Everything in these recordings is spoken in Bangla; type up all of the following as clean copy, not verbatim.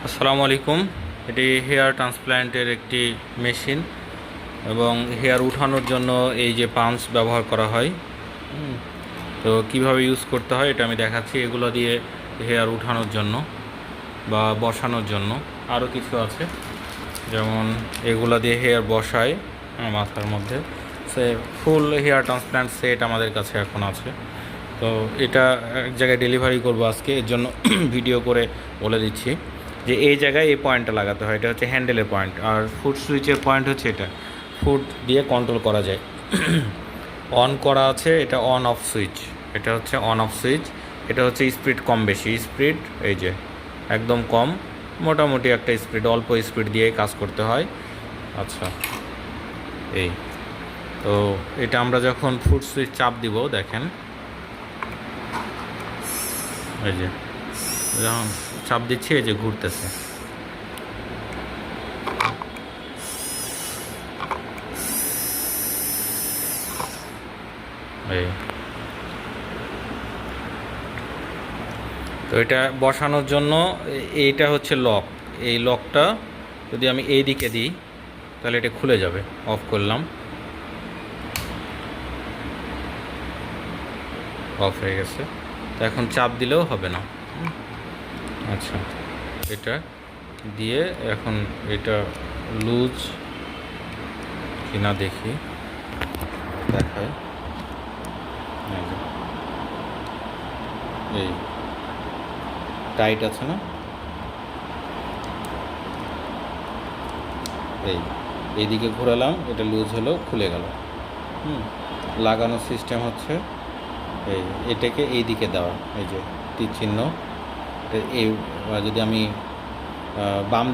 আসসালামু আলাইকুম। এটি হেয়ার ট্রান্সপ্ল্যান্টের একটি মেশিন এবং হেয়ার উঠানোর জন্য এই যে পাঞ্চ ব্যবহার করা হয়। তো কিভাবে ইউজ করতে হয় এটা আমি দেখাচ্ছি। এগুলো দিয়ে হেয়ার উঠানোর জন্য বা বসানোর জন্য আরও কিছু আছে, যেমন এগুলো দিয়ে হেয়ার বসায় মাথার মধ্যে। ফুল হেয়ার ট্রান্সপ্ল্যান্ট সেট আমাদের কাছে এখন আছে। তো এটা এক জায়গায় ডেলিভারি করবো আজকে, এর জন্য ভিডিও করে বলে দিচ্ছি যে এই জায়গায় এই পয়েন্টটা লাগাতে হয়। এটা হচ্ছে হ্যান্ডেলের পয়েন্ট, আর ফুট সুইচের পয়েন্ট হচ্ছে এটা। ফুট দিয়ে কন্ট্রোল করা যায়। অন করা আছে, এটা অন অফ সুইচ। এটা হচ্ছে অন অফ সুইচ। এটা হচ্ছে স্পিড কম বেশি। স্পিড এই যে একদম কম, মোটামুটি একটা স্পিড, অল্প স্পিড দিয়ে কাজ করতে হয়। আচ্ছা, এই তো এটা আমরা যখন ফুট সুইচ চাপ দিব, দেখেন এই যে যখন চাপ দিচ্ছি এই যে ঘুরতেছে। এই তো এটা বসানোর জন্য এইটা হচ্ছে লক। এই লকটা যদি আমি এই দিকে দিই তাহলে এটা খুলে যাবে। অফ করলাম, অফ হয়ে গেছে। তো এখন চাপ দিলেও হবে না। আচ্ছা, এটা দিয়ে এখন এটা লুজ কিনা দেখি, দেখায়। এই টাইট আছে না? এইদিকে ঘোরালাম, এটা লুজ হলো, খুলে গেল। লাগানোর সিস্টেম হচ্ছে এটাকে এই দিকে দেওয়া, এই যে তীর চিহ্ন। এই যদি আমি বাম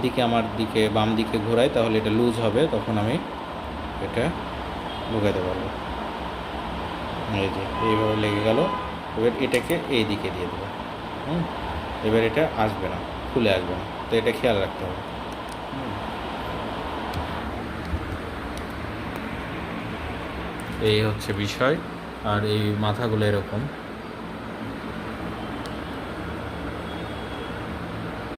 দিকে ঘোরাই তাহলে এটা লুজ হবে, তখন আমি এটা ঢুকাইতে পারবো। এই যে এইভাবে লেগে গেল। এবার এটাকে এই দিকে দিয়ে দেবো। এবার এটা আসবে না, খুলে আসবে না, তো এটা খেয়াল রাখতে হবে। এই হচ্ছে বিষয়। আর এই মাথাগুলো এরকম।